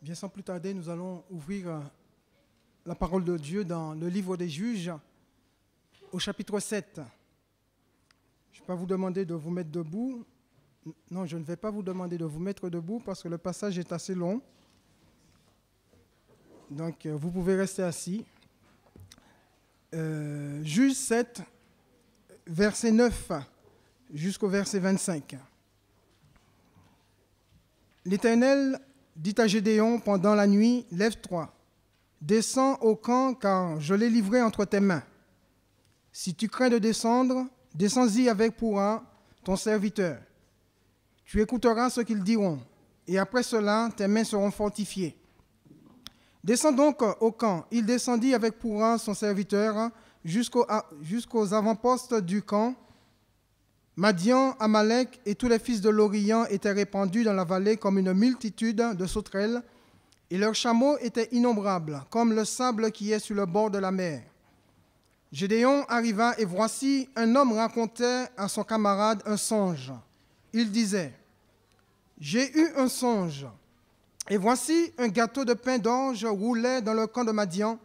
Bien sans plus tarder, nous allons ouvrir la parole de Dieu dans le livre des Juges, au chapitre 7. Je ne vais pas vous demander de vous mettre debout. Non, je ne vais pas vous demander de vous mettre debout parce que le passage est assez long. Donc, vous pouvez rester assis. Juges 7, verset 9 jusqu'au verset 25. L'Éternel dit à Gédéon pendant la nuit, « Lève-toi, descends au camp, car je l'ai livré entre tes mains. Si tu crains de descendre, descends-y avec Pourra, ton serviteur. Tu écouteras ce qu'ils diront, et après cela, tes mains seront fortifiées. Descends donc au camp. » Il descendit avec Pourra, son serviteur, jusqu'aux avant-postes du camp. Madian, Amalek et tous les fils de l'Orient étaient répandus dans la vallée comme une multitude de sauterelles, et leurs chameaux étaient innombrables, comme le sable qui est sur le bord de la mer. Gédéon arriva, et voici, un homme racontait à son camarade un songe. Il disait, « J'ai eu un songe, et voici un gâteau de pain d'orge roulait dans le camp de Madian.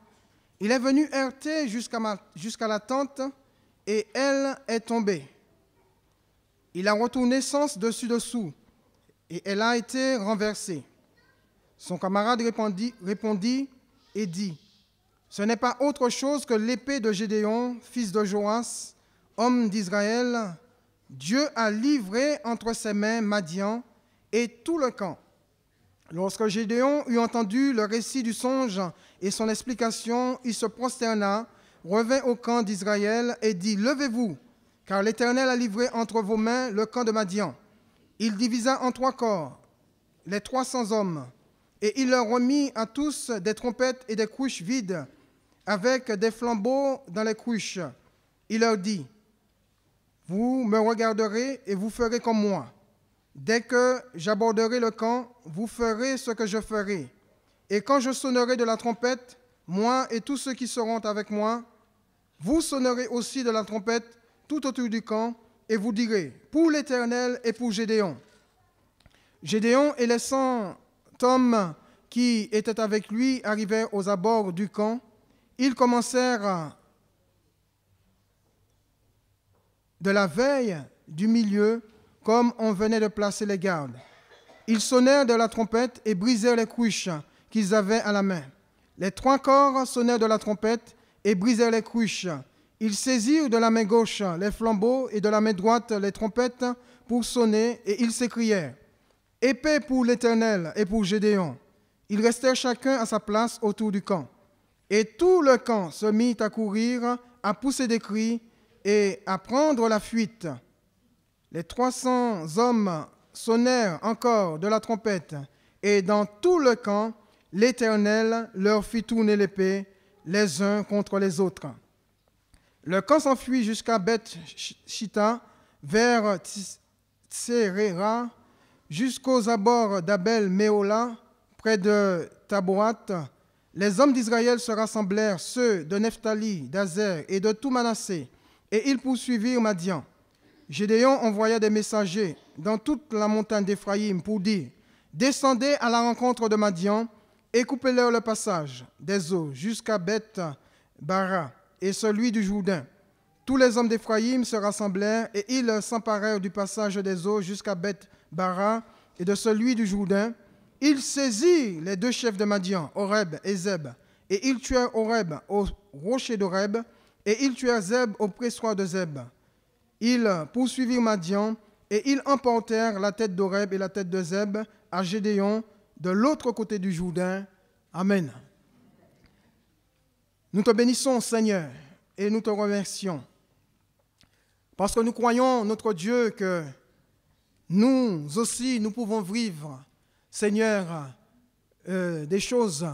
Il est venu heurter jusqu'à la tente, et elle est tombée. Il a retourné sens dessus-dessous, et elle a été renversée. » Son camarade répondit et dit, « Ce n'est pas autre chose que l'épée de Gédéon, fils de Joas, homme d'Israël. Dieu a livré entre ses mains Madian et tout le camp. » Lorsque Gédéon eut entendu le récit du songe et son explication, il se prosterna, revint au camp d'Israël et dit, « Levez-vous, car l'Éternel a livré entre vos mains le camp de Madian. » Il divisa en 3 corps les 300 hommes, et il leur remit à tous des trompettes et des cruches vides, avec des flambeaux dans les cruches. Il leur dit, « Vous me regarderez et vous ferez comme moi. Dès que j'aborderai le camp, vous ferez ce que je ferai. Et quand je sonnerai de la trompette, moi et tous ceux qui seront avec moi, vous sonnerez aussi de la trompette tout autour du camp, et vous direz, pour l'Éternel et pour Gédéon. » Gédéon et les 100 hommes qui étaient avec lui arrivèrent aux abords du camp. Ils commencèrent de la veille du milieu, comme on venait de placer les gardes. Ils sonnèrent de la trompette et brisèrent les cruches qu'ils avaient à la main. Les 3 corps sonnèrent de la trompette et brisèrent les cruches. Ils saisirent de la main gauche les flambeaux et de la main droite les trompettes pour sonner, et ils s'écrièrent, « Épée pour l'Éternel et pour Gédéon. » Ils restèrent chacun à sa place autour du camp. Et tout le camp se mit à courir, à pousser des cris et à prendre la fuite. Les 300 hommes sonnèrent encore de la trompette, et dans tout le camp, l'Éternel leur fit tourner l'épée les uns contre les autres. Le camp s'enfuit jusqu'à Beth-Shitta, vers Tserera, jusqu'aux abords d'Abel-Méhola, près de Taboat. Les hommes d'Israël se rassemblèrent, ceux de Nephtali, d'Azer et de tout Manassé, et ils poursuivirent Madian. Gédéon envoya des messagers dans toute la montagne d'Éphraïm pour dire, « Descendez à la rencontre de Madian et coupez-leur le passage des eaux jusqu'à Beth-Bara et celui du Jourdain. » Tous les hommes d'Éphraïm se rassemblèrent, et ils s'emparèrent du passage des eaux jusqu'à Beth-Bara et de celui du Jourdain. Ils saisirent les 2 chefs de Madian, Oreb et Zeb, et ils tuèrent Oreb au rocher d'Oreb, et ils tuèrent Zeb au pressoir de Zeb. Ils poursuivirent Madian, et ils emportèrent la tête d'Oreb et la tête de Zeb à Gédéon, de l'autre côté du Jourdain. Amen. Nous te bénissons, Seigneur, et nous te remercions, parce que nous croyons, notre Dieu, que nous aussi, nous pouvons vivre, Seigneur, des choses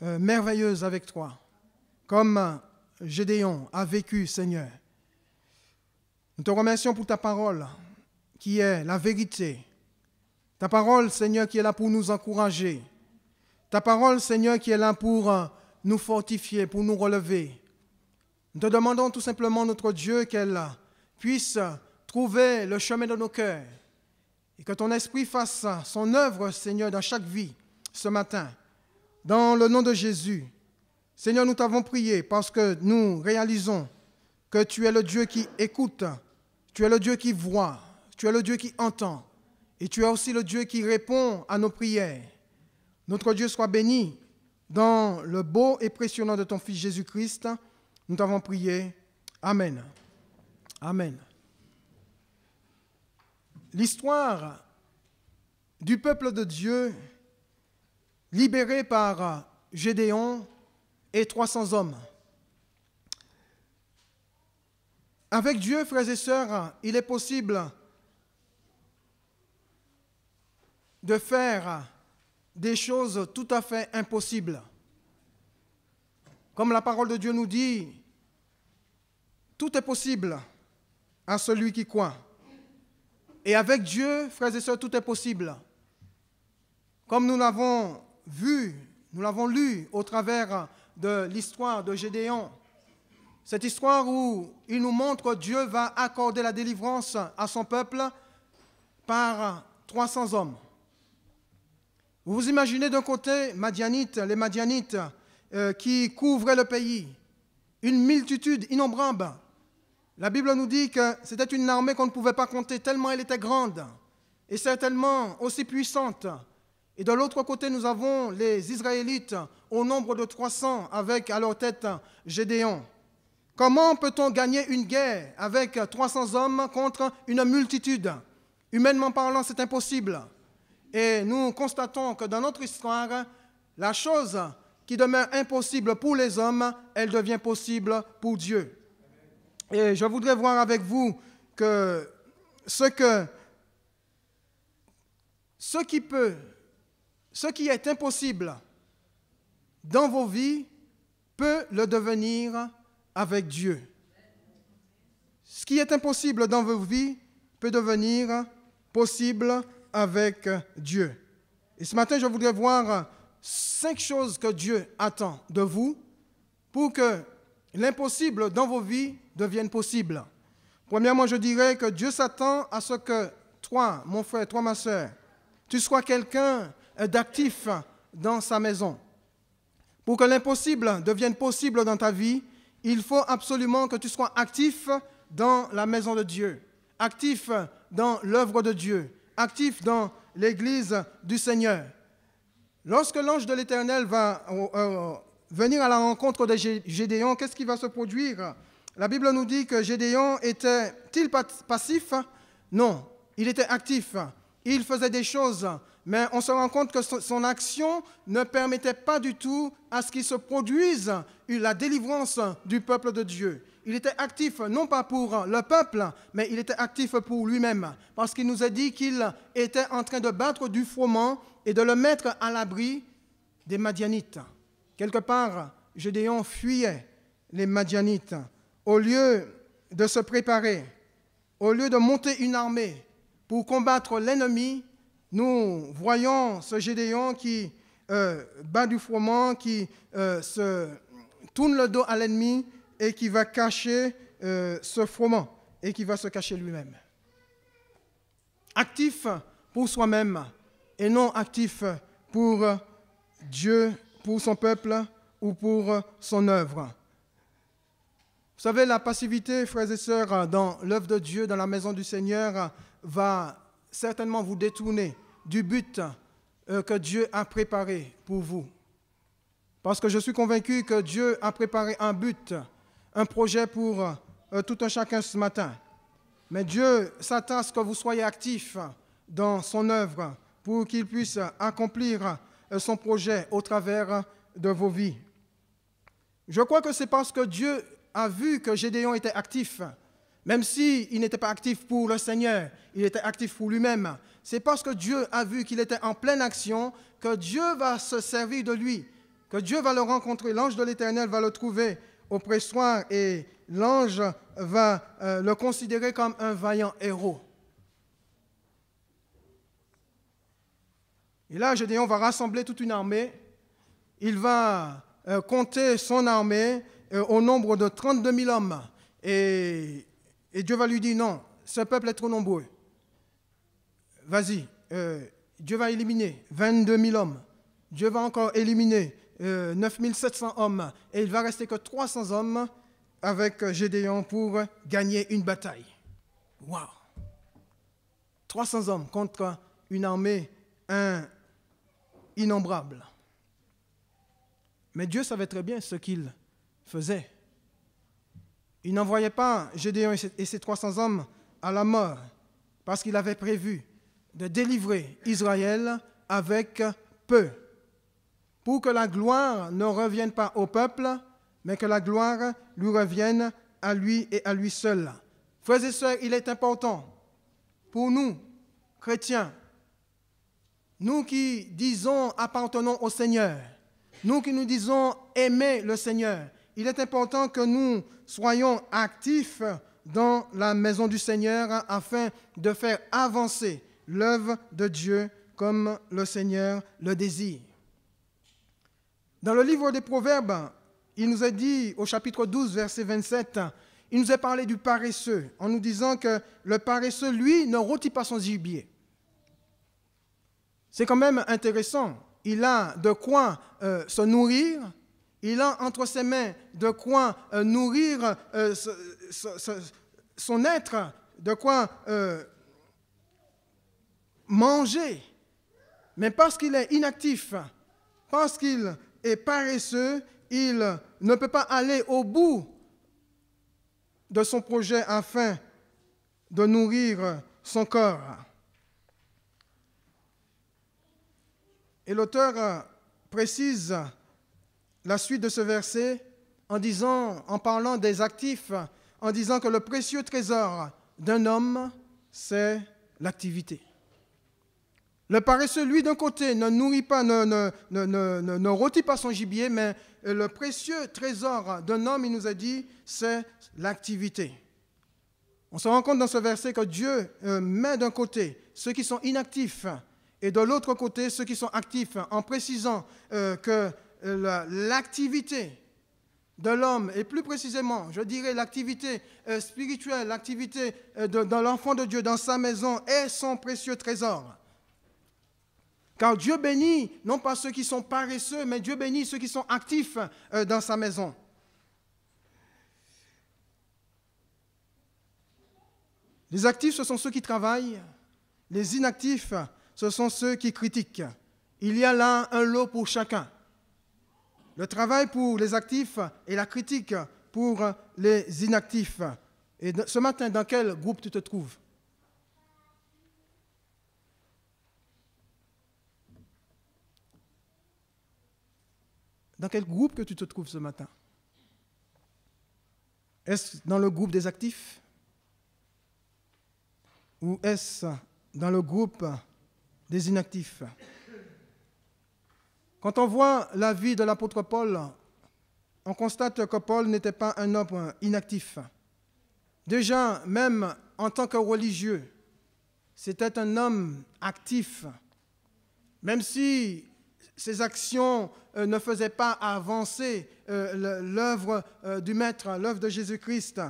merveilleuses avec toi, comme Gédéon a vécu, Seigneur. Nous te remercions pour ta parole, qui est la vérité. Ta parole, Seigneur, qui est là pour nous encourager. Ta parole, Seigneur, qui est là pour nous fortifier, pour nous relever. Nous te demandons tout simplement, notre Dieu, qu'elle puisse trouver le chemin de nos cœurs et que ton esprit fasse son œuvre, Seigneur, dans chaque vie, ce matin. Dans le nom de Jésus, Seigneur, nous t'avons prié parce que nous réalisons que tu es le Dieu qui écoute, tu es le Dieu qui voit, tu es le Dieu qui entend et tu es aussi le Dieu qui répond à nos prières. Notre Dieu soit béni dans le beau et précieux nom de ton Fils Jésus-Christ. Nous t'avons prié. Amen. Amen. L'histoire du peuple de Dieu libéré par Gédéon et 300 hommes. Avec Dieu, frères et sœurs, il est possible de faire des choses tout à fait impossibles. Comme la parole de Dieu nous dit, tout est possible à celui qui croit. Et avec Dieu, frères et sœurs, tout est possible. Comme nous l'avons vu, nous l'avons lu au travers de l'histoire de Gédéon. Cette histoire où il nous montre que Dieu va accorder la délivrance à son peuple par 300 hommes. Vous vous imaginez d'un côté les Madianites qui couvraient le pays, une multitude innombrable. La Bible nous dit que c'était une armée qu'on ne pouvait pas compter tellement elle était grande et certainement aussi puissante. Et de l'autre côté, nous avons les Israélites au nombre de 300 avec à leur tête Gédéon. Comment peut-on gagner une guerre avec 300 hommes contre une multitude? Humainement parlant, c'est impossible. Et nous constatons que dans notre histoire, la chose qui demeure impossible pour les hommes, elle devient possible pour Dieu. Et je voudrais voir avec vous que ce qui est impossible dans vos vies peut le devenir avec Dieu. Ce qui est impossible dans vos vies peut devenir possible avec Dieu. Et ce matin, je voudrais voir 5 choses que Dieu attend de vous pour que l'impossible dans vos vies devienne possible. Premièrement, je dirais que Dieu s'attend à ce que toi, mon frère, toi, ma soeur, tu sois quelqu'un d'actif dans sa maison. Pour que l'impossible devienne possible dans ta vie, il faut absolument que tu sois actif dans la maison de Dieu, actif dans l'œuvre de Dieu, actif dans l'église du Seigneur. Lorsque l'ange de l'Éternel va venir à la rencontre de Gédéon, qu'est-ce qui va se produire? La Bible nous dit que Gédéon était-il passif? Non, il était actif. Il faisait des choses, mais on se rend compte que son action ne permettait pas du tout à ce qu'il se produise la délivrance du peuple de Dieu. Il était actif, non pas pour le peuple, mais il était actif pour lui-même, parce qu'il nous a dit qu'il était en train de battre du froment et de le mettre à l'abri des Madianites. Quelque part, Gédéon fuyait les Madianites. Au lieu de se préparer, au lieu de monter une armée pour combattre l'ennemi, nous voyons ce Gédéon qui bat du froment, qui se tourne le dos à l'ennemi et qui va cacher ce froment et qui va se cacher lui-même. Actif pour soi-même et non actif pour Dieu, pour son peuple ou pour son œuvre. Vous savez, la passivité, frères et sœurs, dans l'œuvre de Dieu, dans la maison du Seigneur, va certainement vous détourner du but que Dieu a préparé pour vous. Parce que je suis convaincu que Dieu a préparé un but, un projet pour tout un chacun ce matin. Mais Dieu s'attend à ce que vous soyez actifs dans son œuvre pour qu'il puisse accomplir son projet au travers de vos vies. Je crois que c'est parce que Dieu a vu que Gédéon était actif, même s'il n'était pas actif pour le Seigneur, il était actif pour lui-même. C'est parce que Dieu a vu qu'il était en pleine action que Dieu va se servir de lui, que Dieu va le rencontrer. L'ange de l'Éternel va le trouver au pressoir et l'ange va le considérer comme un vaillant héros. Et là, Gédéon va rassembler toute une armée. Il va compter son armée au nombre de 32 000 hommes. Et Dieu va lui dire, non, ce peuple est trop nombreux. Vas-y, Dieu va éliminer 22 000 hommes. Dieu va encore éliminer 9700 hommes et il va rester que 300 hommes avec Gédéon pour gagner une bataille. Waouh! 300 hommes contre une armée innombrable. Mais Dieu savait très bien ce qu'il faisait. Il n'envoyait pas Gédéon et ses 300 hommes à la mort parce qu'il avait prévu de délivrer Israël avec peu, pour que la gloire ne revienne pas au peuple, mais que la gloire lui revienne à lui et à lui seul. Frères et sœurs, il est important pour nous, chrétiens, nous qui disons appartenons au Seigneur, nous qui nous disons aimer le Seigneur, il est important que nous soyons actifs dans la maison du Seigneur afin de faire avancer l'œuvre de Dieu comme le Seigneur le désire. Dans le livre des Proverbes, il nous est dit au chapitre 12, verset 27, il nous est parlé du paresseux, en nous disant que le paresseux, lui, ne rôtit pas son gibier. C'est quand même intéressant. Il a de quoi se nourrir, il a entre ses mains de quoi nourrir son être, de quoi manger. Mais parce qu'il est inactif, parce qu'il est paresseux, il ne peut pas aller au bout de son projet afin de nourrir son corps. Et l'auteur précise la suite de ce verset en parlant des actifs, en disant que le précieux trésor d'un homme, c'est l'activité. Le paresseux, lui, d'un côté, ne nourrit pas, ne rôtit pas son gibier, mais le précieux trésor d'un homme, il nous a dit, c'est l'activité. On se rend compte dans ce verset que Dieu met d'un côté ceux qui sont inactifs et de l'autre côté ceux qui sont actifs, en précisant que l'activité de l'homme, et plus précisément, je dirais l'activité spirituelle, l'activité de l'enfant de Dieu dans sa maison est son précieux trésor. Car Dieu bénit non pas ceux qui sont paresseux, mais Dieu bénit ceux qui sont actifs dans sa maison. Les actifs, ce sont ceux qui travaillent. Les inactifs, ce sont ceux qui critiquent. Il y a là un lot pour chacun. Le travail pour les actifs et la critique pour les inactifs. Et ce matin, dans quel groupe tu te trouves? Dans quel groupe que tu te trouves ce matin? Est-ce dans le groupe des actifs? Ou est-ce dans le groupe des inactifs? Quand on voit la vie de l'apôtre Paul, on constate que Paul n'était pas un homme inactif. Déjà, même en tant que religieux, c'était un homme actif. Même si ses actions ne faisaient pas avancer l'œuvre du Maître, l'œuvre de Jésus-Christ.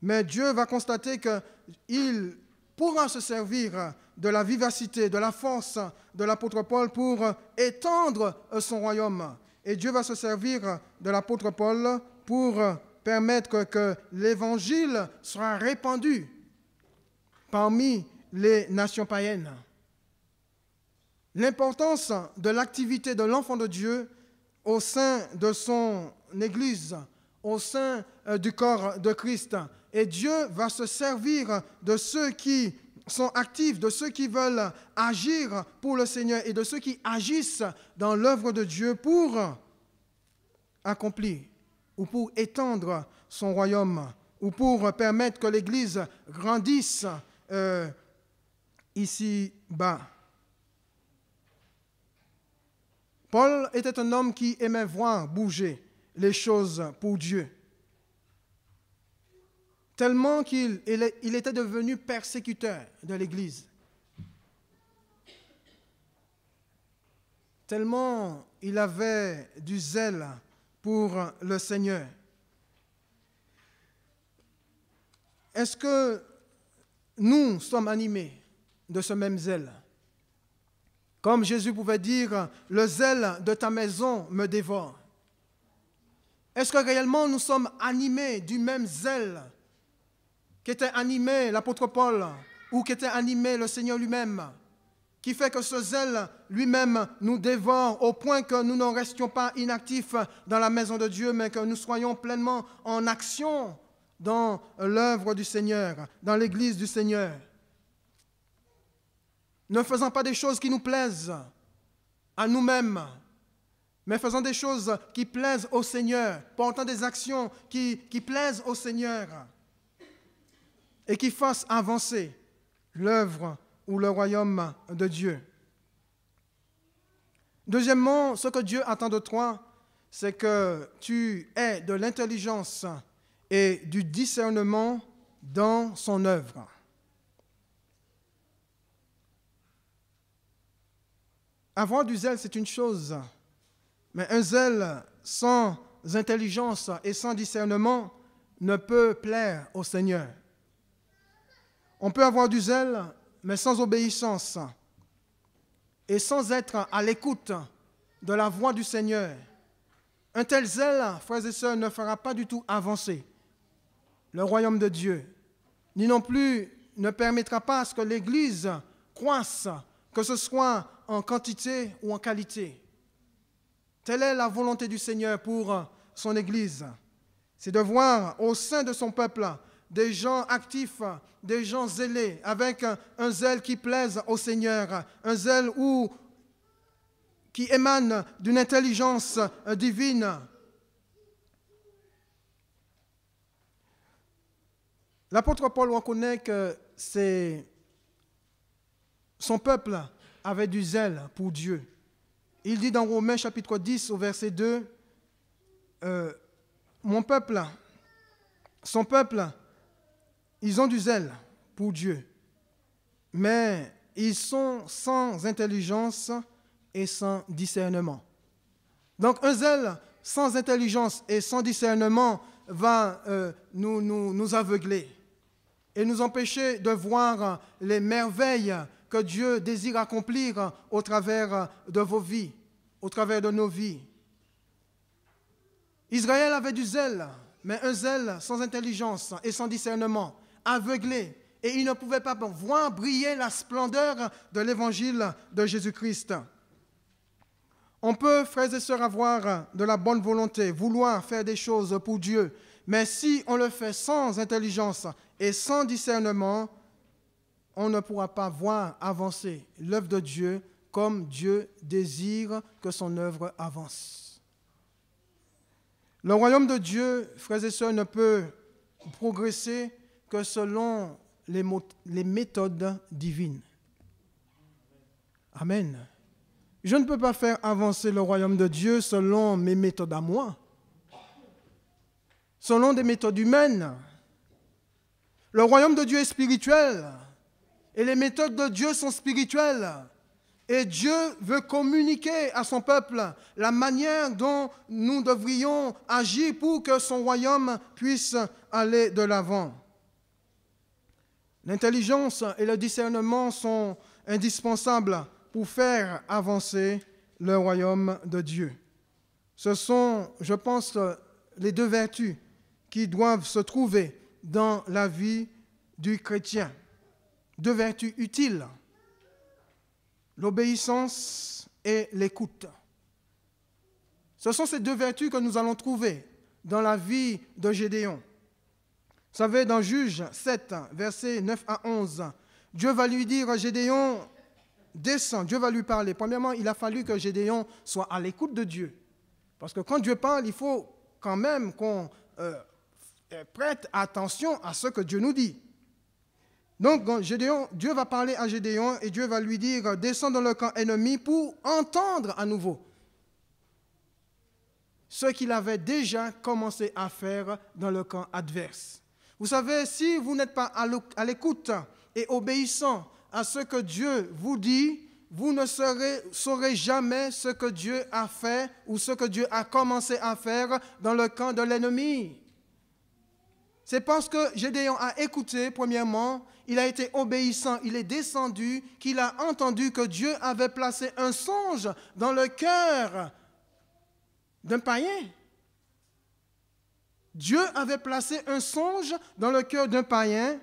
Mais Dieu va constater qu'il pourra se servir de la vivacité, de la force de l'apôtre Paul pour étendre son royaume. Et Dieu va se servir de l'apôtre Paul pour permettre que l'Évangile soit répandu parmi les nations païennes. L'importance de l'activité de l'enfant de Dieu au sein de son Église, au sein du corps de Christ. Et Dieu va se servir de ceux qui sont actifs, de ceux qui veulent agir pour le Seigneur et de ceux qui agissent dans l'œuvre de Dieu pour accomplir ou pour étendre son royaume ou pour permettre que l'Église grandisse ici-bas. Paul était un homme qui aimait voir bouger les choses pour Dieu. Tellement qu'il était devenu persécuteur de l'Église. Tellement il avait du zèle pour le Seigneur. Est-ce que nous sommes animés de ce même zèle? Comme Jésus pouvait dire, le zèle de ta maison me dévore. Est-ce que réellement nous sommes animés du même zèle qu'était animé l'apôtre Paul ou qu'était animé le Seigneur lui-même, qui fait que ce zèle lui-même nous dévore au point que nous ne restions pas inactifs dans la maison de Dieu, mais que nous soyons pleinement en action dans l'œuvre du Seigneur, dans l'Église du Seigneur. Ne faisant pas des choses qui nous plaisent à nous-mêmes, mais faisant des choses qui plaisent au Seigneur, portant des actions qui plaisent au Seigneur et qui fassent avancer l'œuvre ou le royaume de Dieu. Deuxièmement, ce que Dieu attend de toi, c'est que tu aies de l'intelligence et du discernement dans son œuvre. Avoir du zèle, c'est une chose, mais un zèle sans intelligence et sans discernement ne peut plaire au Seigneur. On peut avoir du zèle, mais sans obéissance et sans être à l'écoute de la voix du Seigneur. Un tel zèle, frères et sœurs, ne fera pas du tout avancer le royaume de Dieu, ni non plus ne permettra pas à ce que l'Église croisse, que ce soit en quantité ou en qualité. Telle est la volonté du Seigneur pour son Église. C'est de voir au sein de son peuple des gens actifs, des gens zélés, avec un zèle qui plaise au Seigneur, un zèle qui émane d'une intelligence divine. L'apôtre Paul reconnaît que son peuple avait du zèle pour Dieu. Il dit dans Romains chapitre 10 au verset 2, son peuple, ils ont du zèle pour Dieu, mais ils sont sans intelligence et sans discernement. Donc un zèle sans intelligence et sans discernement va nous aveugler et nous empêcher de voir les merveilles que Dieu désire accomplir au travers de vos vies, au travers de nos vies. Israël avait du zèle, mais un zèle sans intelligence et sans discernement, aveuglé, et il ne pouvait pas voir briller la splendeur de l'évangile de Jésus-Christ. On peut, frères et sœurs, avoir de la bonne volonté, vouloir faire des choses pour Dieu, mais si on le fait sans intelligence et sans discernement, on ne pourra pas voir avancer l'œuvre de Dieu comme Dieu désire que son œuvre avance. Le royaume de Dieu, frères et sœurs, ne peut progresser que selon les méthodes divines. Amen. Je ne peux pas faire avancer le royaume de Dieu selon mes méthodes à moi, selon des méthodes humaines. Le royaume de Dieu est spirituel. Et les méthodes de Dieu sont spirituelles. Et Dieu veut communiquer à son peuple la manière dont nous devrions agir pour que son royaume puisse aller de l'avant. L'intelligence et le discernement sont indispensables pour faire avancer le royaume de Dieu. Ce sont, je pense, les deux vertus qui doivent se trouver dans la vie du chrétien. Deux vertus utiles, l'obéissance et l'écoute. Ce sont ces deux vertus que nous allons trouver dans la vie de Gédéon. Vous savez, dans Juges 7, versets 9 à 11, Dieu va lui dire, Gédéon, descends, Dieu va lui parler. Premièrement, il a fallu que Gédéon soit à l'écoute de Dieu. Parce que quand Dieu parle, il faut quand même qu'on prête attention à ce que Dieu nous dit. Donc, Dieu va parler à Gédéon et Dieu va lui dire, descends dans le camp ennemi pour entendre à nouveau ce qu'il avait déjà commencé à faire dans le camp adverse. Vous savez, si vous n'êtes pas à l'écoute et obéissant à ce que Dieu vous dit, vous ne saurez jamais ce que Dieu a fait ou ce que Dieu a commencé à faire dans le camp de l'ennemi. C'est parce que Gédéon a écouté, premièrement, il a été obéissant, il est descendu, qu'il a entendu que Dieu avait placé un songe dans le cœur d'un païen. Dieu avait placé un songe dans le cœur d'un païen.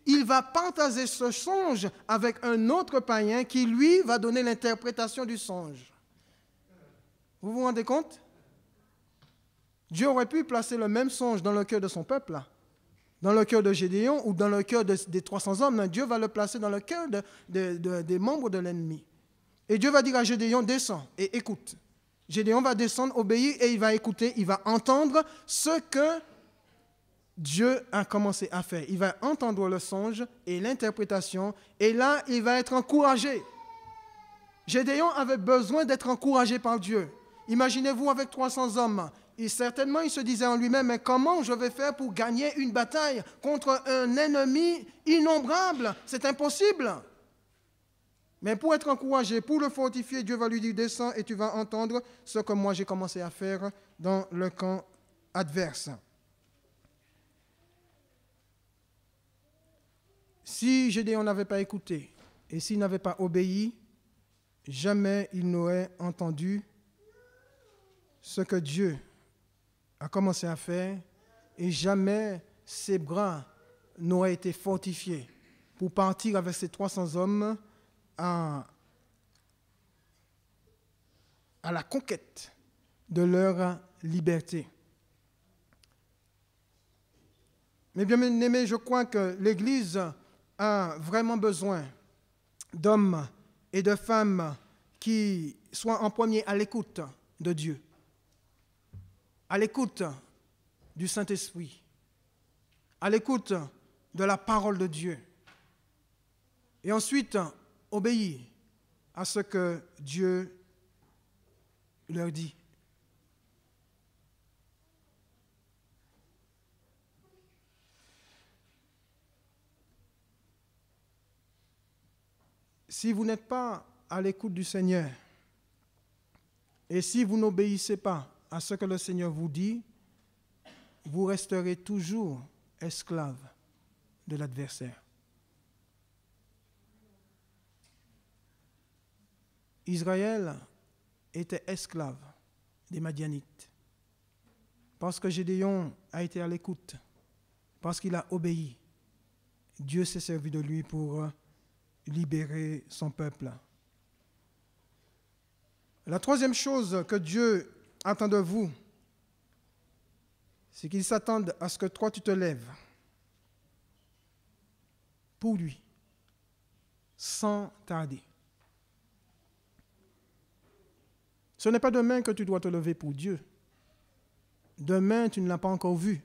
Il va partager ce songe avec un autre païen qui, lui, va donner l'interprétation du songe. Vous vous rendez compte? Dieu aurait pu placer le même songe dans le cœur de son peuple, dans le cœur de Gédéon ou dans le cœur des 300 hommes. Dieu va le placer dans le cœur des membres de l'ennemi. Et Dieu va dire à Gédéon, descends et écoute. Gédéon va descendre, obéir et il va écouter, il va entendre ce que Dieu a commencé à faire. Il va entendre le songe et l'interprétation et là, il va être encouragé. Gédéon avait besoin d'être encouragé par Dieu. Imaginez-vous avec 300 hommes. Et certainement, il se disait en lui-même, mais comment je vais faire pour gagner une bataille contre un ennemi innombrable? C'est impossible. Mais pour être encouragé, pour le fortifier, Dieu va lui dire, descends et tu vas entendre ce que moi j'ai commencé à faire dans le camp adverse. Si Gédéon n'avait pas écouté et s'il n'avait pas obéi, jamais il n'aurait entendu ce que Dieu a commencé à faire et jamais ses bras n'auraient été fortifiés pour partir avec ces 300 hommes à la conquête de leur liberté. Mais bien aimés, je crois que l'Église a vraiment besoin d'hommes et de femmes qui soient en premier à l'écoute de Dieu, à l'écoute du Saint-Esprit, à l'écoute de la parole de Dieu, et ensuite obéir à ce que Dieu leur dit. Si vous n'êtes pas à l'écoute du Seigneur, et si vous n'obéissez pas à ce que le Seigneur vous dit, vous resterez toujours esclave de l'adversaire. Israël était esclave des Madianites parce que Gédéon a été à l'écoute, parce qu'il a obéi. Dieu s'est servi de lui pour libérer son peuple. La troisième chose que Dieu attend de vous, c'est qu'il s'attende à ce que toi tu te lèves pour lui, sans tarder. Ce n'est pas demain que tu dois te lever pour Dieu. Demain, tu ne l'as pas encore vu.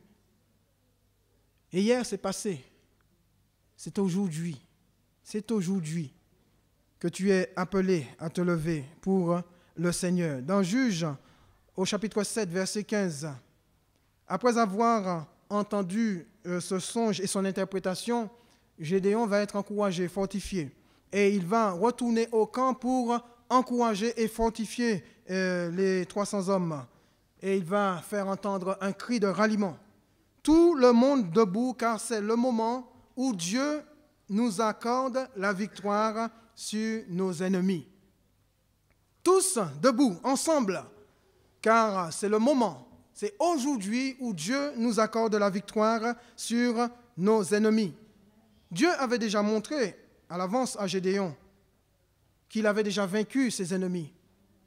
Et hier, c'est passé. C'est aujourd'hui. C'est aujourd'hui que tu es appelé à te lever pour le Seigneur. Dans Juges, au chapitre 7, verset 15, après avoir entendu ce songe et son interprétation, Gédéon va être encouragé, fortifié. Et il va retourner au camp pour encourager et fortifier les 300 hommes. Et il va faire entendre un cri de ralliement. Tout le monde debout, car c'est le moment où Dieu nous accorde la victoire sur nos ennemis. Tous debout, ensemble, car c'est le moment, c'est aujourd'hui où Dieu nous accorde la victoire sur nos ennemis. Dieu avait déjà montré à l'avance à Gédéon qu'il avait déjà vaincu ses ennemis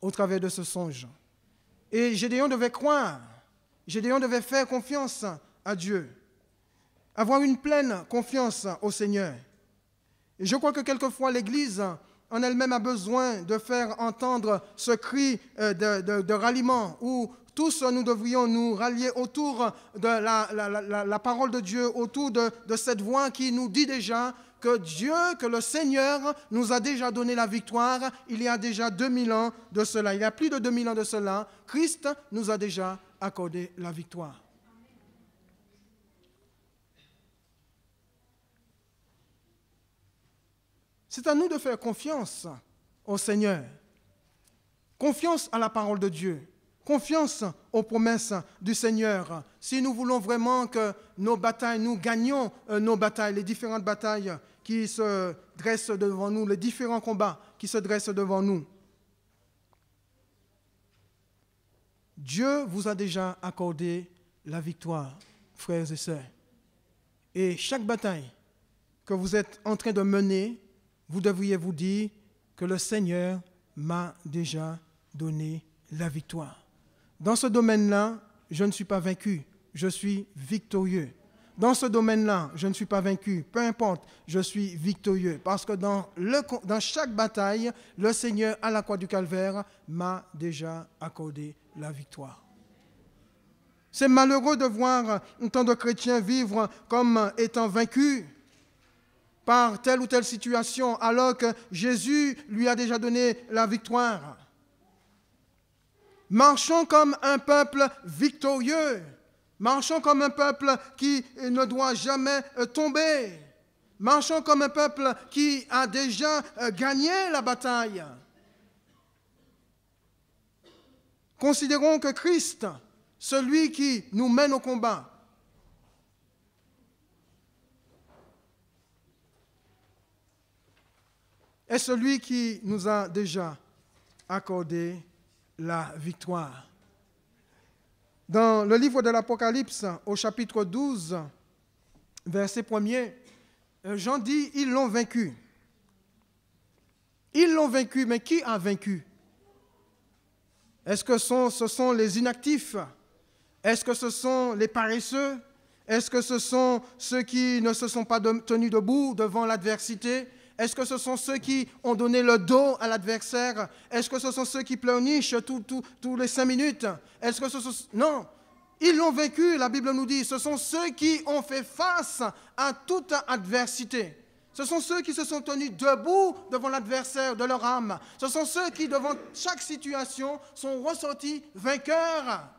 au travers de ce songe. Et Gédéon devait croire, Gédéon devait faire confiance à Dieu, avoir une pleine confiance au Seigneur. Et je crois que quelquefois l'Église en elle-même a besoin de faire entendre ce cri de ralliement où tous nous devrions nous rallier autour de la parole de Dieu, autour de cette voix qui nous dit déjà que Dieu, que le Seigneur nous a déjà donné la victoire il y a déjà 2000 ans de cela. Il y a plus de 2000 ans de cela, Christ nous a déjà accordé la victoire. C'est à nous de faire confiance au Seigneur, confiance à la parole de Dieu, confiance aux promesses du Seigneur, si nous voulons vraiment que nos batailles, nous gagnions nos batailles, les différentes batailles qui se dressent devant nous, les différents combats qui se dressent devant nous, Dieu vous a déjà accordé la victoire, frères et sœurs. Et chaque bataille que vous êtes en train de mener, vous devriez vous dire que le Seigneur m'a déjà donné la victoire. Dans ce domaine-là, je ne suis pas vaincu, je suis victorieux. Dans ce domaine-là, je ne suis pas vaincu, peu importe, je suis victorieux. Parce que dans chaque bataille, le Seigneur, à la croix du Calvaire, m'a déjà accordé la victoire. C'est malheureux de voir tant de chrétiens vivre comme étant vaincus par telle ou telle situation, alors que Jésus lui a déjà donné la victoire. Marchons comme un peuple victorieux. Marchons comme un peuple qui ne doit jamais tomber. Marchons comme un peuple qui a déjà gagné la bataille. Considérons que Christ, celui qui nous mène au combat, est celui qui nous a déjà accordé la victoire. Dans le livre de l'Apocalypse, au chapitre 12, verset 1er, Jean dit, ils l'ont vaincu. Ils l'ont vaincu, mais qui a vaincu? Est-ce que ce sont les inactifs? Est-ce que ce sont les paresseux? Est-ce que ce sont ceux qui ne se sont pas tenus debout devant l'adversité? Est-ce que ce sont ceux qui ont donné le dos à l'adversaire? Est-ce que ce sont ceux qui pleurnichent tous les 5 minutes? Est-ce que ce sont... Non, ils l'ont vaincu, la Bible nous dit. Ce sont ceux qui ont fait face à toute adversité. Ce sont ceux qui se sont tenus debout devant l'adversaire de leur âme. Ce sont ceux qui, devant chaque situation, sont ressortis vainqueurs.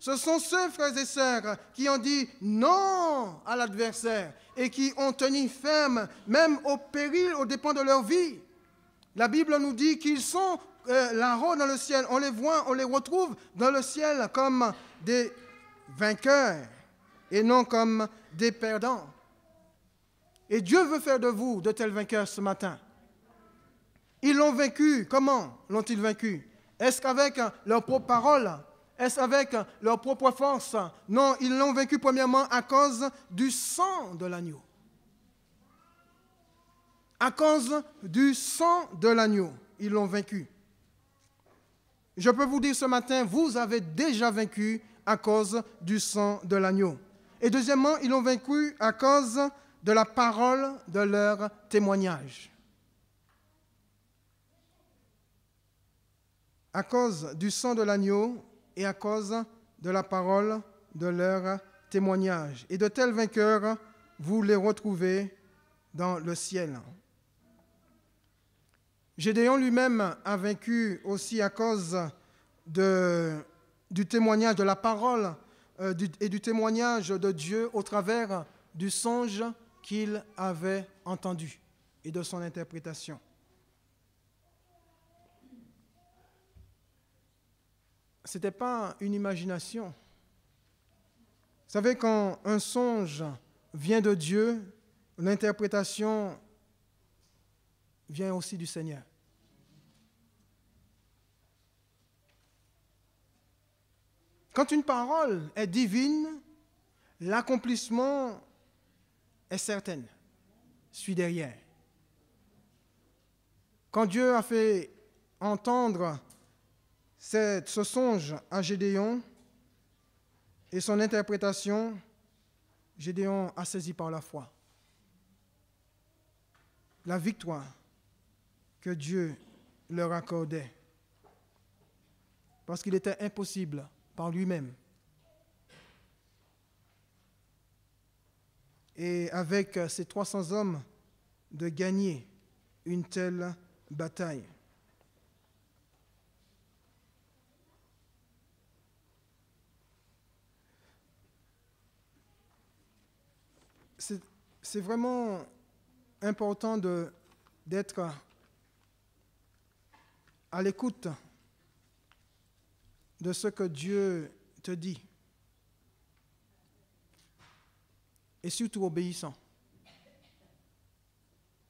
Ce sont ceux, frères et sœurs, qui ont dit non à l'adversaire et qui ont tenu ferme, même au péril, aux dépens de leur vie. La Bible nous dit qu'ils sont là-haut dans le ciel. On les voit, on les retrouve dans le ciel comme des vainqueurs et non comme des perdants. Et Dieu veut faire de vous de tels vainqueurs ce matin. Ils l'ont vaincu. Comment l'ont-ils vaincu? Est-ce qu'avec leurs propres paroles? Est-ce avec leur propre force? Non, ils l'ont vaincu premièrement à cause du sang de l'agneau. À cause du sang de l'agneau, ils l'ont vaincu. Je peux vous dire ce matin, vous avez déjà vaincu à cause du sang de l'agneau. Et deuxièmement, ils l'ont vaincu à cause de la parole de leur témoignage. À cause du sang de l'agneau, et à cause de la parole de leur témoignage. Et de tels vainqueurs, vous les retrouvez dans le ciel. Gédéon lui-même a vaincu aussi à cause du témoignage, de la parole et du témoignage de Dieu au travers du songe qu'il avait entendu et de son interprétation. Ce n'était pas une imagination. Vous savez, quand un songe vient de Dieu, l'interprétation vient aussi du Seigneur. Quand une parole est divine, l'accomplissement est certain, suit derrière. Quand Dieu a fait entendre ce songe à Gédéon et son interprétation, Gédéon a saisi par la foi la victoire que Dieu leur accordait, parce qu'il était impossible par lui-même. Et avec ces 300 hommes, de gagner une telle bataille. C'est vraiment important d'être à l'écoute de ce que Dieu te dit. Et surtout obéissant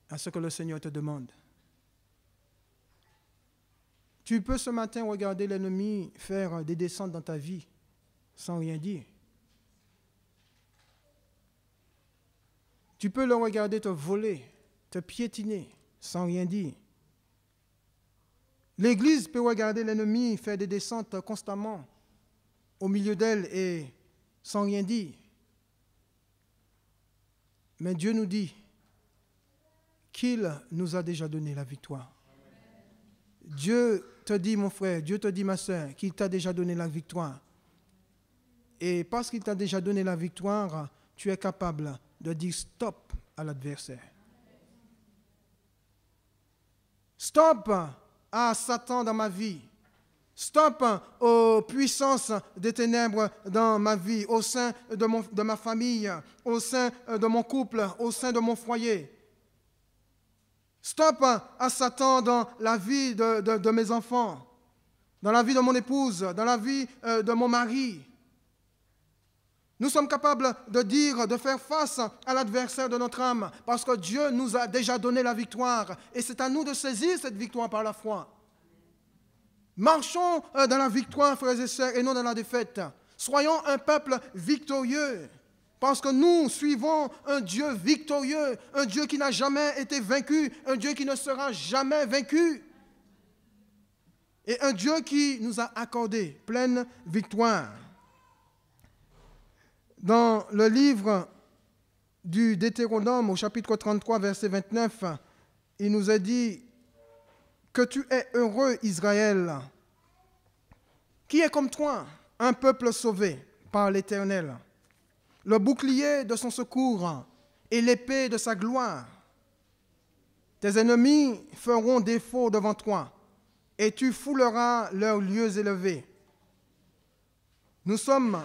à ce que le Seigneur te demande. Tu peux ce matin regarder l'ennemi faire des descentes dans ta vie sans rien dire. Tu peux le regarder te voler, te piétiner sans rien dire. L'Église peut regarder l'ennemi faire des descentes constamment au milieu d'elle et sans rien dire. Mais Dieu nous dit qu'il nous a déjà donné la victoire. Dieu te dit, mon frère, Dieu te dit, ma soeur, qu'il t'a déjà donné la victoire. Et parce qu'il t'a déjà donné la victoire, tu es capable de dire stop à l'adversaire. Stop à Satan dans ma vie. Stop aux puissances des ténèbres dans ma vie, au sein de ma famille, au sein de mon couple, au sein de mon foyer. Stop à Satan dans la vie de mes enfants, dans la vie de mon épouse, dans la vie de mon mari. Nous sommes capables de dire, de faire face à l'adversaire de notre âme, parce que Dieu nous a déjà donné la victoire. Et c'est à nous de saisir cette victoire par la foi. Marchons dans la victoire, frères et sœurs, et non dans la défaite. Soyons un peuple victorieux, parce que nous suivons un Dieu victorieux, un Dieu qui n'a jamais été vaincu, un Dieu qui ne sera jamais vaincu, et un Dieu qui nous a accordé pleine victoire. Dans le livre du Deutéronome, au chapitre 33, verset 29, il nous est dit que tu es heureux, Israël, qui est comme toi, un peuple sauvé par l'Éternel, le bouclier de son secours et l'épée de sa gloire. Tes ennemis feront défaut devant toi, et tu fouleras leurs lieux élevés. Nous sommes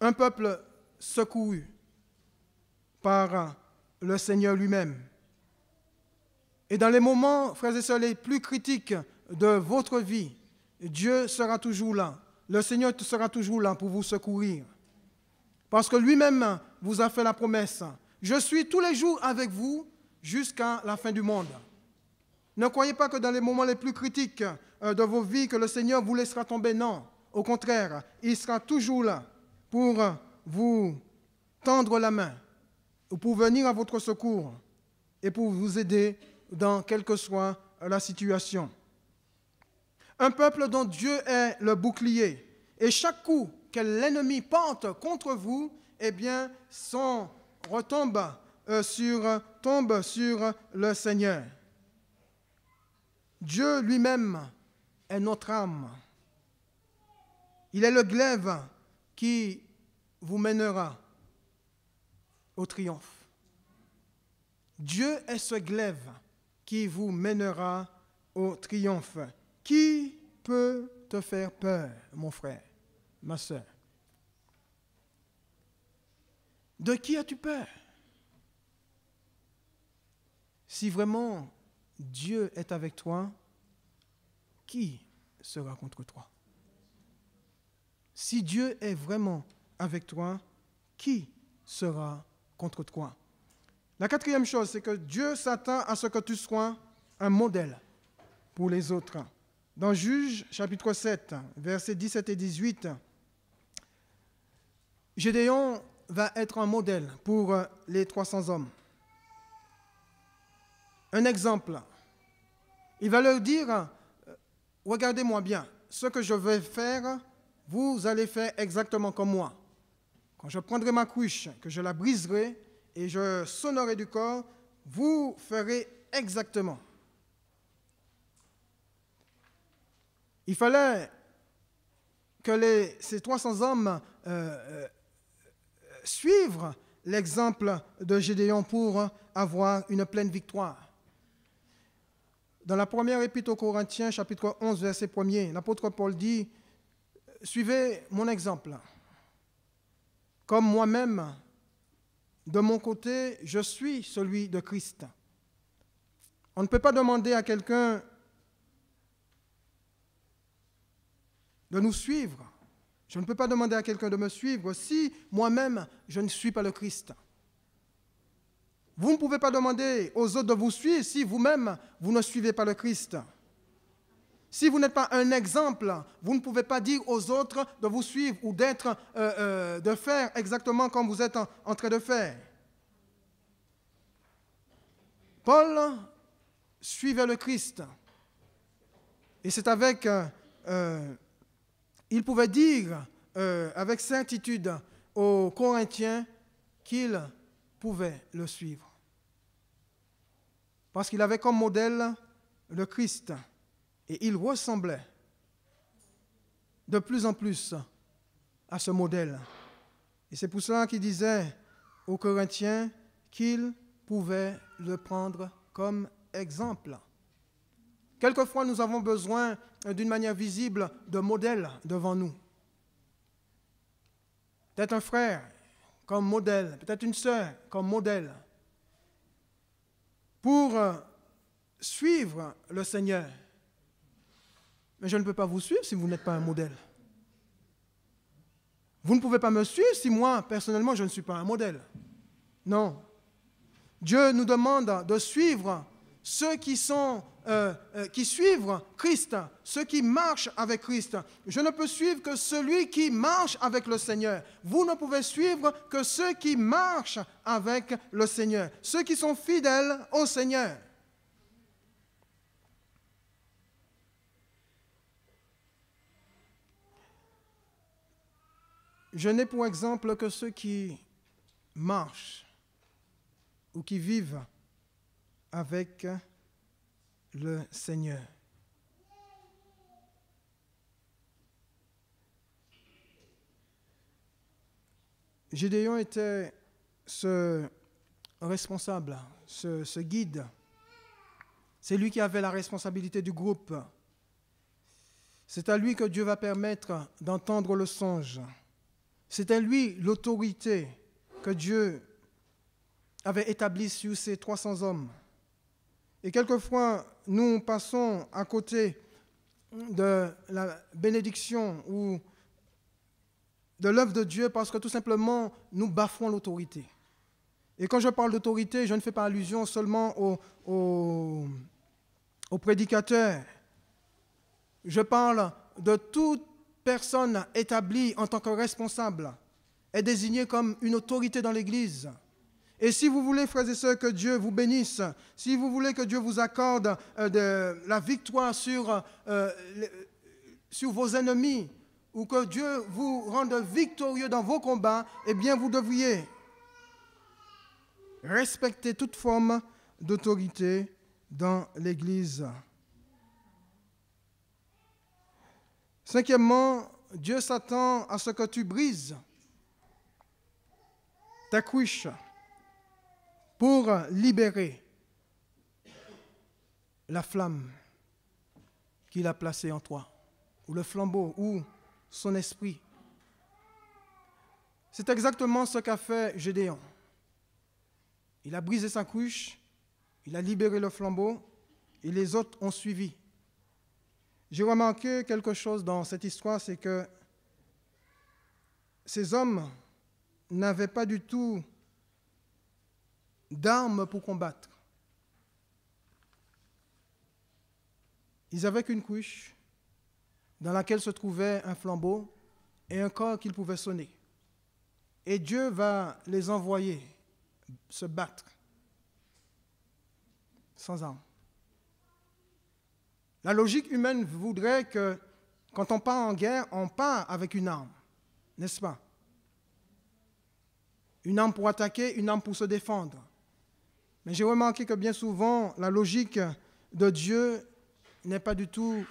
un peuple secouru par le Seigneur lui-même. Et dans les moments, frères et sœurs, les plus critiques de votre vie, Dieu sera toujours là. Le Seigneur sera toujours là pour vous secourir. Parce que lui-même vous a fait la promesse. Je suis tous les jours avec vous jusqu'à la fin du monde. Ne croyez pas que dans les moments les plus critiques de vos vies, que le Seigneur vous laissera tomber. Non, au contraire, il sera toujours là pour vous tendre la main, pour venir à votre secours et pour vous aider dans quelle que soit la situation. Un peuple dont Dieu est le bouclier. Et chaque coup que l'ennemi porte contre vous, eh bien, tombe sur le Seigneur. Dieu lui-même est notre âme. Il est le glaive qui vous mènera au triomphe. Dieu est ce glaive qui vous mènera au triomphe. Qui peut te faire peur, mon frère, ma soeur? De qui as-tu peur? Si vraiment Dieu est avec toi, qui sera contre toi? Si Dieu est vraiment avec toi, qui sera contre toi? La quatrième chose, c'est que Dieu s'attend à ce que tu sois un modèle pour les autres. Dans Juges, chapitre 7, versets 17 et 18, Gédéon va être un modèle pour les 300 hommes. Un exemple. Il va leur dire, regardez-moi bien, ce que je vais faire, vous allez faire exactement comme moi. Quand je prendrai ma cruche, que je la briserai et je sonnerai du corps, vous ferez exactement. Il fallait que ces 300 hommes suivent l'exemple de Gédéon pour avoir une pleine victoire. Dans la première épître aux Corinthiens, chapitre 11, verset 1er, l'apôtre Paul dit « Suivez mon exemple. Comme moi-même, de mon côté, je suis celui de Christ. » On ne peut pas demander à quelqu'un de nous suivre. Je ne peux pas demander à quelqu'un de me suivre si moi-même je ne suis pas le Christ. Vous ne pouvez pas demander aux autres de vous suivre si vous-même vous ne suivez pas le Christ. Si vous n'êtes pas un exemple, vous ne pouvez pas dire aux autres de vous suivre ou de faire exactement comme vous êtes en train de faire. Paul suivait le Christ. Et c'est avec... il pouvait dire avec certitude aux Corinthiens qu'il pouvait le suivre. Parce qu'il avait comme modèle le Christ. Et il ressemblait de plus en plus à ce modèle. Et c'est pour cela qu'il disait aux Corinthiens qu'il pouvait le prendre comme exemple. Quelquefois, nous avons besoin d'une manière visible de modèles devant nous. Peut-être un frère comme modèle, peut-être une sœur comme modèle, pour suivre le Seigneur. Mais je ne peux pas vous suivre si vous n'êtes pas un modèle. Vous ne pouvez pas me suivre si moi, personnellement, je ne suis pas un modèle. Non. Dieu nous demande de suivre ceux qui suivent Christ, ceux qui marchent avec Christ. Je ne peux suivre que celui qui marche avec le Seigneur. Vous ne pouvez suivre que ceux qui marchent avec le Seigneur, ceux qui sont fidèles au Seigneur. Je n'ai pour exemple que ceux qui marchent ou qui vivent avec le Seigneur. Gédéon était ce responsable, ce guide. C'est lui qui avait la responsabilité du groupe. C'est à lui que Dieu va permettre d'entendre le songe. C'est à lui l'autorité que Dieu avait établie sur ces 300 hommes. Et quelquefois, nous passons à côté de la bénédiction ou de l'œuvre de Dieu parce que tout simplement, nous bafouons l'autorité. Et quand je parle d'autorité, je ne fais pas allusion seulement aux prédicateurs. Je parle de toute personne établie en tant que responsable, est désignée comme une autorité dans l'Église. Et si vous voulez, frères et sœurs, que Dieu vous bénisse, si vous voulez que Dieu vous accorde la victoire sur vos ennemis, ou que Dieu vous rende victorieux dans vos combats, eh bien, vous devriez respecter toute forme d'autorité dans l'Église. Cinquièmement, Dieu s'attend à ce que tu brises ta couche pour libérer la flamme qu'il a placée en toi, ou le flambeau, ou son esprit. C'est exactement ce qu'a fait Gédéon. Il a brisé sa couche, il a libéré le flambeau, et les autres ont suivi. J'ai remarqué quelque chose dans cette histoire, c'est que ces hommes n'avaient pas du tout d'armes pour combattre. Ils avaient qu'une couche dans laquelle se trouvait un flambeau et un corps qu'ils pouvaient sonner. Et Dieu va les envoyer se battre sans armes. La logique humaine voudrait que quand on part en guerre, on part avec une arme, n'est-ce pas? Une arme pour attaquer, une arme pour se défendre. Mais j'ai remarqué que bien souvent, la logique de Dieu n'est pas du tout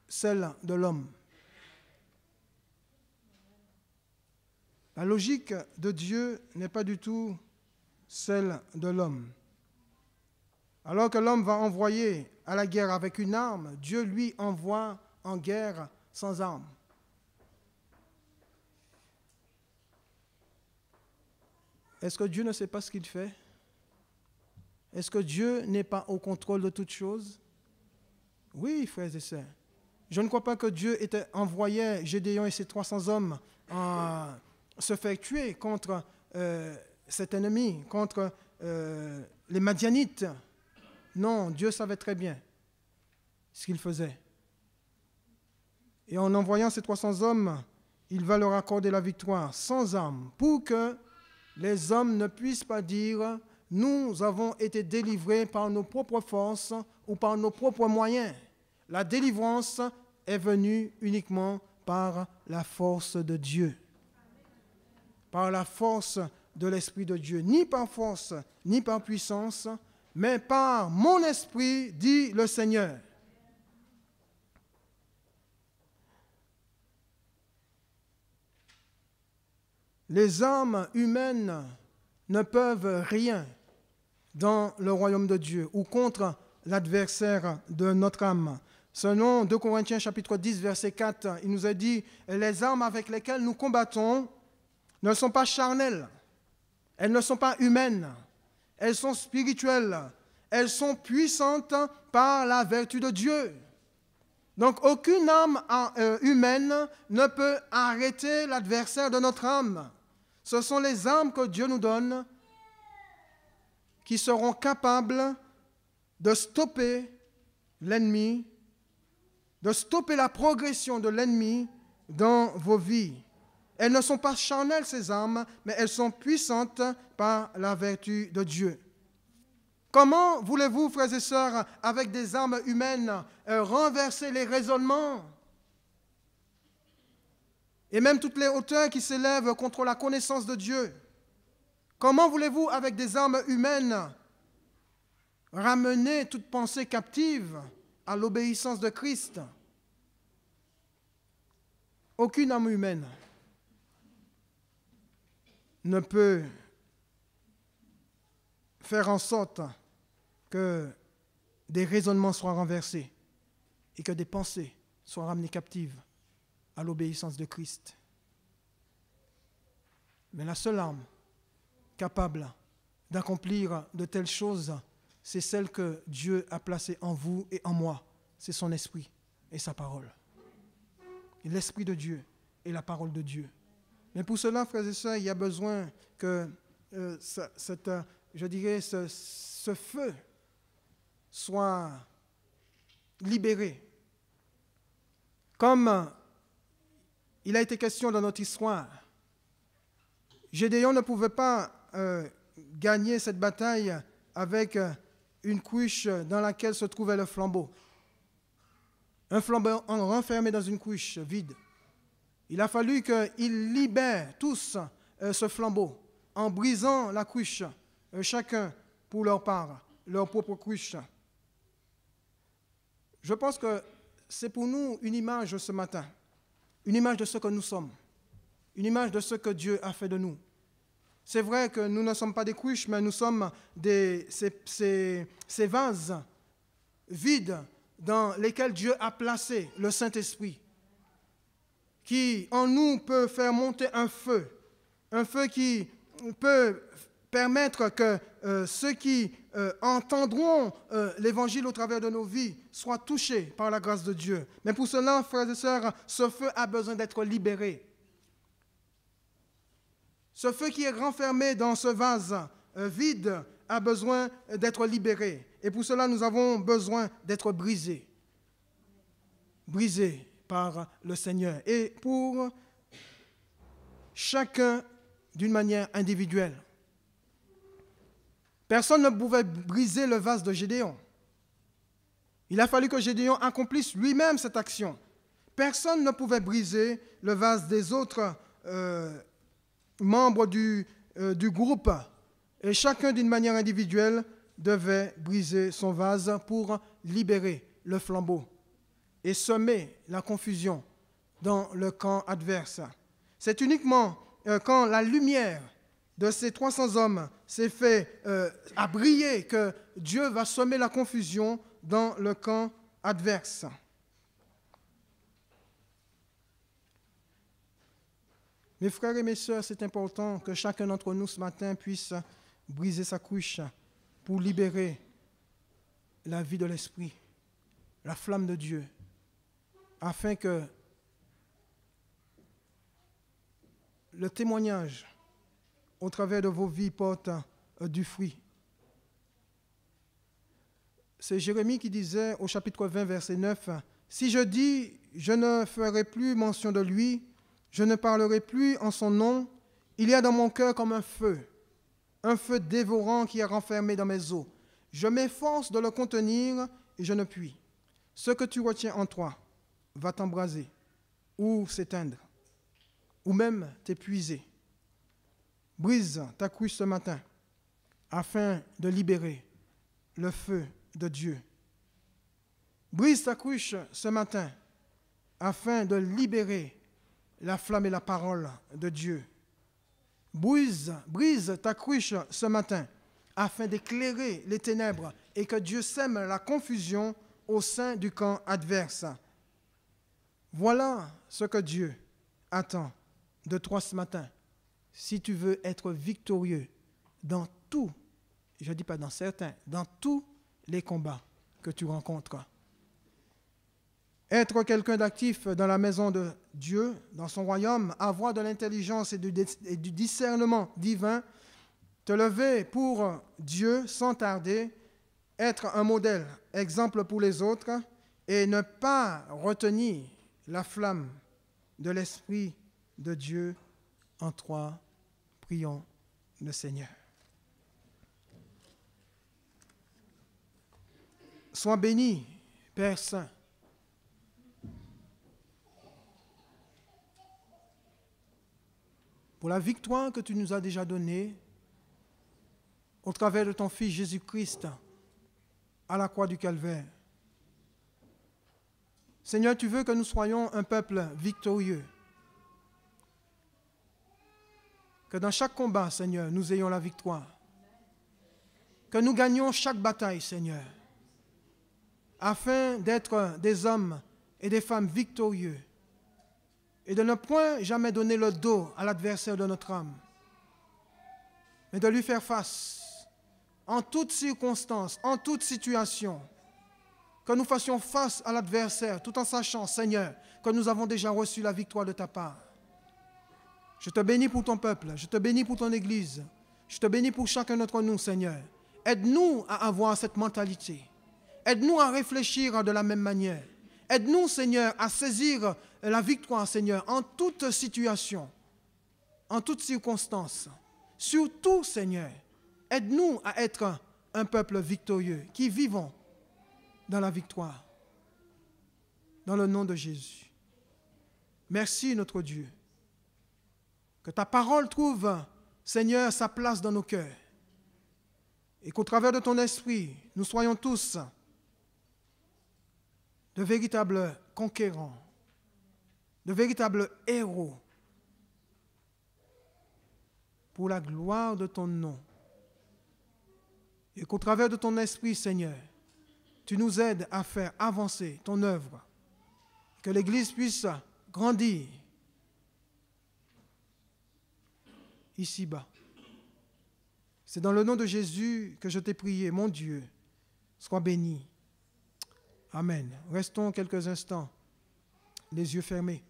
celle de l'homme. La logique de Dieu n'est pas du tout celle de l'homme. Alors que l'homme va envoyer à la guerre avec une arme, Dieu lui envoie en guerre sans arme. Est-ce que Dieu ne sait pas ce qu'il fait? Est-ce que Dieu n'est pas au contrôle de toutes choses? Oui, frères et sœurs. Je ne crois pas que Dieu envoyait Gédéon et ses 300 hommes se faire tuer contre cet ennemi, contre les Madianites. Non, Dieu savait très bien ce qu'il faisait. Et en envoyant ces 300 hommes, il va leur accorder la victoire sans armes, pour que les hommes ne puissent pas dire « Nous avons été délivrés par nos propres forces ou par nos propres moyens ». La délivrance est venue uniquement par la force de Dieu, par la force de l'Esprit de Dieu, ni par force, ni par puissance, mais par mon esprit, dit le Seigneur. Les âmes humaines ne peuvent rien dans le royaume de Dieu ou contre l'adversaire de notre âme. Selon 2 Corinthiens chapitre 10, verset 4, il nous a dit « Les armes avec lesquelles nous combattons ne sont pas charnelles, elles ne sont pas humaines, elles sont spirituelles, elles sont puissantes par la vertu de Dieu. » Donc aucune âme humaine ne peut arrêter l'adversaire de notre âme. Ce sont les armes que Dieu nous donne qui seront capables de stopper l'ennemi, de stopper la progression de l'ennemi dans vos vies. Elles ne sont pas charnelles, ces armes, mais elles sont puissantes par la vertu de Dieu. Comment voulez-vous, frères et sœurs, avec des armes humaines, renverser les raisonnements et même toutes les hauteurs qui s'élèvent contre la connaissance de Dieu? Comment voulez-vous, avec des armes humaines, ramener toute pensée captive à l'obéissance de Christ? Aucune âme humaine ne peut faire en sorte que des raisonnements soient renversés et que des pensées soient ramenées captives à l'obéissance de Christ. Mais la seule âme capable d'accomplir de telles choses, c'est celle que Dieu a placée en vous et en moi. C'est son esprit et sa parole. Et l'esprit de Dieu et la parole de Dieu. Mais pour cela, frères et sœurs, il y a besoin que ce feu soit libéré. Comme il a été question dans notre histoire, Gédéon ne pouvait pas gagner cette bataille avec une couche dans laquelle se trouvait le flambeau. Un flambeau renfermé dans une couche vide. Il a fallu qu'ils libèrent tous ce flambeau en brisant la couche, chacun pour leur part, leur propre couche. Je pense que c'est pour nous une image ce matin, une image de ce que nous sommes, une image de ce que Dieu a fait de nous. C'est vrai que nous ne sommes pas des couches, mais nous sommes ces vases vides dans lesquels Dieu a placé le Saint-Esprit, qui en nous peut faire monter un feu qui peut permettre que ceux qui entendront l'Évangile au travers de nos vies soient touchés par la grâce de Dieu. Mais pour cela, frères et sœurs, ce feu a besoin d'être libéré. Ce feu qui est renfermé dans ce vase vide a besoin d'être libéré. Et pour cela, nous avons besoin d'être brisés. Brisés par le Seigneur. Et pour chacun d'une manière individuelle. Personne ne pouvait briser le vase de Gédéon. Il a fallu que Gédéon accomplisse lui-même cette action. Personne ne pouvait briser le vase des autres membres du groupe. Et chacun d'une manière individuelle devait briser son vase pour libérer le flambeau et semer la confusion dans le camp adverse. C'est uniquement quand la lumière de ces 300 hommes s'est fait à briller que Dieu va semer la confusion dans le camp adverse. Mes frères et mes sœurs, c'est important que chacun d'entre nous ce matin puisse briser sa couche pour libérer la vie de l'esprit, la flamme de Dieu, afin que le témoignage au travers de vos vies porte du fruit. C'est Jérémie qui disait au chapitre 20, verset 9, « Si je dis, je ne ferai plus mention de lui, je ne parlerai plus en son nom, il y a dans mon cœur comme un feu dévorant qui est renfermé dans mes os. Je m'efforce de le contenir et je ne puis. Ce que tu retiens en toi va t'embraser ou s'éteindre, ou même t'épuiser. Brise ta cruche ce matin afin de libérer le feu de Dieu. Brise ta cruche ce matin afin de libérer la flamme et la parole de Dieu. Brise ta cruche ce matin afin d'éclairer les ténèbres et que Dieu sème la confusion au sein du camp adverse. Voilà ce que Dieu attend de toi ce matin. Si tu veux être victorieux dans tout, je ne dis pas dans certains, dans tous les combats que tu rencontres. Être quelqu'un d'actif dans la maison de Dieu, dans son royaume, avoir de l'intelligence et du discernement divin, te lever pour Dieu sans tarder, être un modèle, exemple pour les autres, et ne pas retenir la flamme de l'Esprit de Dieu en toi. Prions le Seigneur. Sois béni, Père Saint. Pour la victoire que tu nous as déjà donnée au travers de ton Fils Jésus-Christ à la croix du Calvaire. Seigneur, tu veux que nous soyons un peuple victorieux. Que dans chaque combat, Seigneur, nous ayons la victoire. Que nous gagnions chaque bataille, Seigneur, afin d'être des hommes et des femmes victorieux et de ne point jamais donner le dos à l'adversaire de notre âme, mais de lui faire face en toutes circonstances, en toute situation, que nous fassions face à l'adversaire tout en sachant, Seigneur, que nous avons déjà reçu la victoire de ta part. Je te bénis pour ton peuple, je te bénis pour ton Église, je te bénis pour chacun d'entre nous, Seigneur. Aide-nous à avoir cette mentalité. Aide-nous à réfléchir de la même manière. Aide-nous, Seigneur, à saisir la victoire, Seigneur, en toute situation, en toute circonstance. Surtout, Seigneur, aide-nous à être un peuple victorieux, qui vivons dans la victoire. Dans le nom de Jésus. Merci, notre Dieu. Que ta parole trouve, Seigneur, sa place dans nos cœurs. Et qu'au travers de ton esprit, nous soyons tous de véritables conquérants, de véritables héros pour la gloire de ton nom. Et qu'au travers de ton esprit, Seigneur, tu nous aides à faire avancer ton œuvre, que l'Église puisse grandir ici-bas. C'est dans le nom de Jésus que je t'ai prié, mon Dieu, sois béni. Amen. Restons quelques instants, les yeux fermés.